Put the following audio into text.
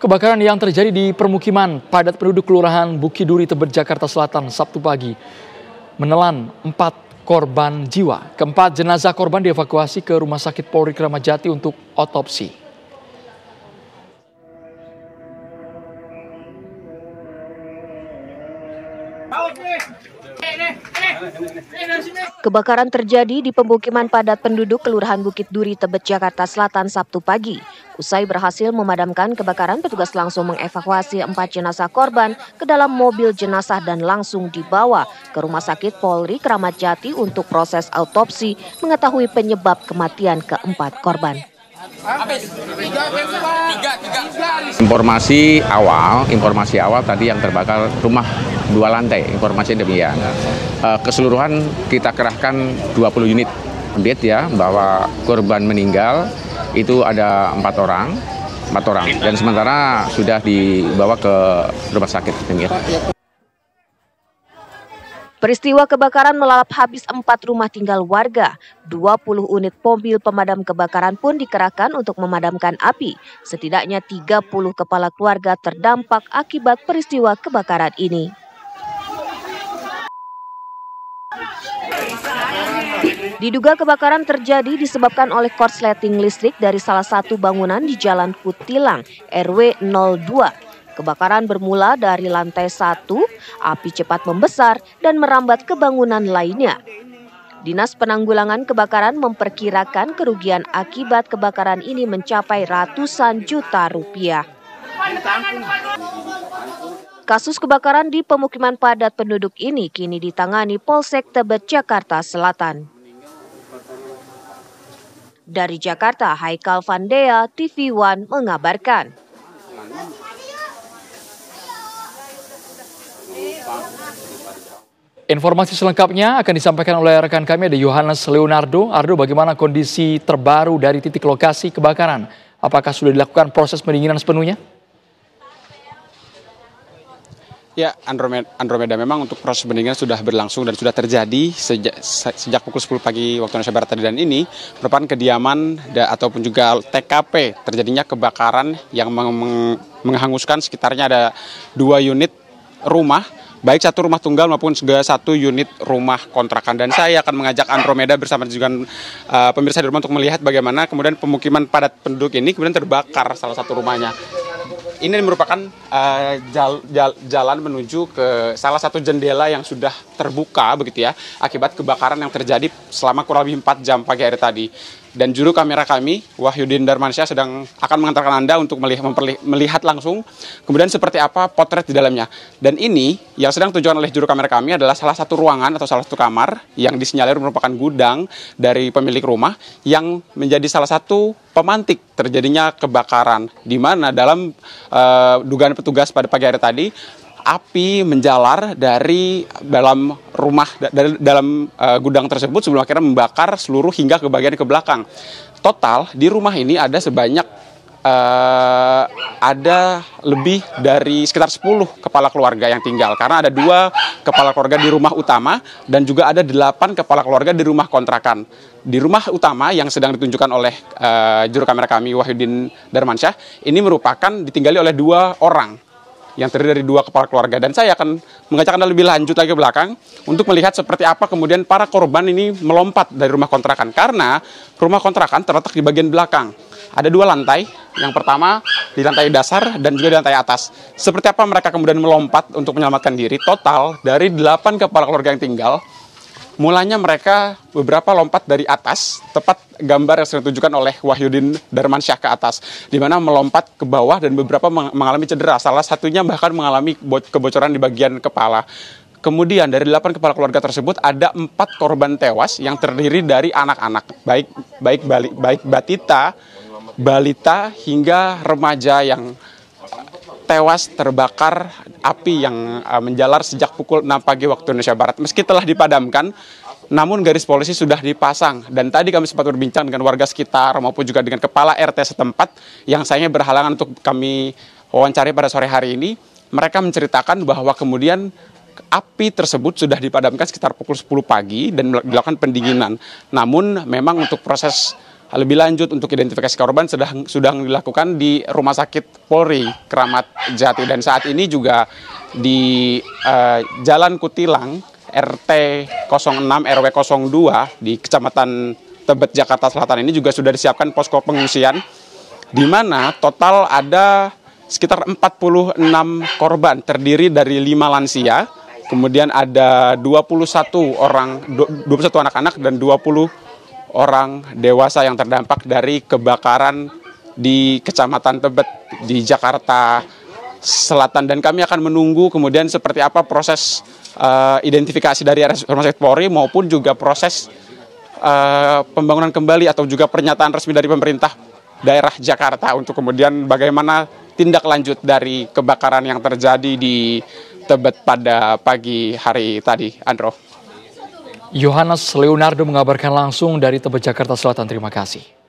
Kebakaran yang terjadi di permukiman padat penduduk Kelurahan Bukit Duri, Tebet, Jakarta Selatan Sabtu pagi menelan 4 korban jiwa. Keempat jenazah korban dievakuasi ke Rumah Sakit Polri Kramat Jati untuk otopsi. Kebakaran terjadi di pemukiman padat penduduk Kelurahan Bukit Duri, Tebet, Jakarta Selatan Sabtu pagi. Usai berhasil memadamkan kebakaran, petugas langsung mengevakuasi 4 jenazah korban ke dalam mobil jenazah dan langsung dibawa ke Rumah Sakit Polri Kramat Jati untuk proses autopsi mengetahui penyebab kematian keempat korban. Informasi awal tadi yang terbakar rumah 2 lantai, informasi demikian. Keseluruhan kita kerahkan 20 unit update ya, bahwa korban meninggal itu ada 4 orang dan sementara sudah dibawa ke rumah sakit demikian. Peristiwa kebakaran melalap habis 4 rumah tinggal warga. 20 unit mobil pemadam kebakaran pun dikerahkan untuk memadamkan api. Setidaknya 30 kepala keluarga terdampak akibat peristiwa kebakaran ini. Diduga kebakaran terjadi disebabkan oleh korsleting listrik dari salah satu bangunan di Jalan Kutilang, RW 02. Kebakaran bermula dari lantai 1, api cepat membesar dan merambat ke bangunan lainnya. Dinas Penanggulangan Kebakaran memperkirakan kerugian akibat kebakaran ini mencapai ratusan juta rupiah. Kasus kebakaran di pemukiman padat penduduk ini kini ditangani Polsek Tebet, Jakarta Selatan. Dari Jakarta, Haikal Vandea, TV One mengabarkan. Informasi selengkapnya akan disampaikan oleh rekan kami, ada Yohanes Leonardo. Ardo, bagaimana kondisi terbaru dari titik lokasi kebakaran? Apakah sudah dilakukan proses pendinginan sepenuhnya? Ya, Andromeda memang untuk proses pendinginan sudah berlangsung dan sudah terjadi sejak pukul 10 pagi waktu Indonesia Barat tadi, dan ini merupakan kediaman ataupun juga TKP terjadinya kebakaran yang menghanguskan sekitarnya ada 2 unit rumah, baik satu rumah tunggal maupun juga 1 unit rumah kontrakan. Dan saya akan mengajak Andromeda bersama juga pemirsa di rumah untuk melihat bagaimana kemudian pemukiman padat penduduk ini kemudian terbakar salah satu rumahnya. Ini merupakan jalan menuju ke salah satu jendela yang sudah terbuka begitu ya, akibat kebakaran yang terjadi selama kurang lebih 4 jam pagi hari tadi. Dan juru kamera kami, Wahyudin Darmansyah, akan mengantarkan Anda untuk melihat langsung kemudian seperti apa potret di dalamnya. Dan ini yang sedang tujuan oleh juru kamera kami adalah salah satu ruangan atau salah satu kamar yang disinyalir merupakan gudang dari pemilik rumah yang menjadi salah satu pemantik terjadinya kebakaran, di mana dalam dugaan petugas pada pagi hari tadi, api menjalar dari dalam rumah, dari dalam gudang tersebut sebelum akhirnya membakar seluruh hingga ke bagian ke belakang. Total di rumah ini ada sebanyak ada lebih dari sekitar 10 kepala keluarga yang tinggal, karena ada 2 kepala keluarga di rumah utama dan juga ada 8 kepala keluarga di rumah kontrakan. Di rumah utama yang sedang ditunjukkan oleh juru kamera kami Wahyudin Darmansyah, ini merupakan ditinggali oleh 2 orang yang terdiri dari 2 kepala keluarga. Dan saya akan mengajak Anda lebih lanjut lagi ke belakang untuk melihat seperti apa kemudian para korban ini melompat dari rumah kontrakan, karena rumah kontrakan terletak di bagian belakang. Ada 2 lantai, yang pertama di lantai dasar dan juga di lantai atas. Seperti apa mereka kemudian melompat untuk menyelamatkan diri? Total dari 8 kepala keluarga yang tinggal, mulanya mereka beberapa lompat dari atas, tepat gambar yang sudah ditunjukkan oleh Wahyudin Darmansyah ke atas, di mana melompat ke bawah dan beberapa mengalami cedera. Salah satunya bahkan mengalami kebocoran di bagian kepala. Kemudian dari 8 kepala keluarga tersebut ada 4 korban tewas yang terdiri dari anak-anak, baik balita hingga remaja yang tewas terbakar api yang menjalar sejak pukul 6 pagi waktu Indonesia Barat. Meski telah dipadamkan, namun garis polisi sudah dipasang. Dan tadi kami sempat berbincang dengan warga sekitar maupun juga dengan kepala RT setempat yang sayangnya berhalangan untuk kami wawancari pada sore hari ini. Mereka menceritakan bahwa kemudian api tersebut sudah dipadamkan sekitar pukul 10 pagi dan dilakukan pendinginan. Namun memang untuk proses lebih lanjut untuk identifikasi korban sudah dilakukan di Rumah Sakit Polri Kramat Jati, dan saat ini juga di Jalan Kutilang RT 06 RW 02 di Kecamatan Tebet Jakarta Selatan ini juga sudah disiapkan posko pengungsian, di mana total ada sekitar 46 korban terdiri dari 5 lansia, kemudian ada 21 anak-anak dan 20 orang dewasa yang terdampak dari kebakaran di Kecamatan Tebet di Jakarta Selatan. Dan kami akan menunggu kemudian seperti apa proses identifikasi dari Rumah Sakit Polri maupun juga proses pembangunan kembali atau juga pernyataan resmi dari pemerintah daerah Jakarta untuk kemudian bagaimana tindak lanjut dari kebakaran yang terjadi di Tebet pada pagi hari tadi, Andro. Yohanes Leonardo mengabarkan langsung dari Tebet, Jakarta Selatan. Terima kasih.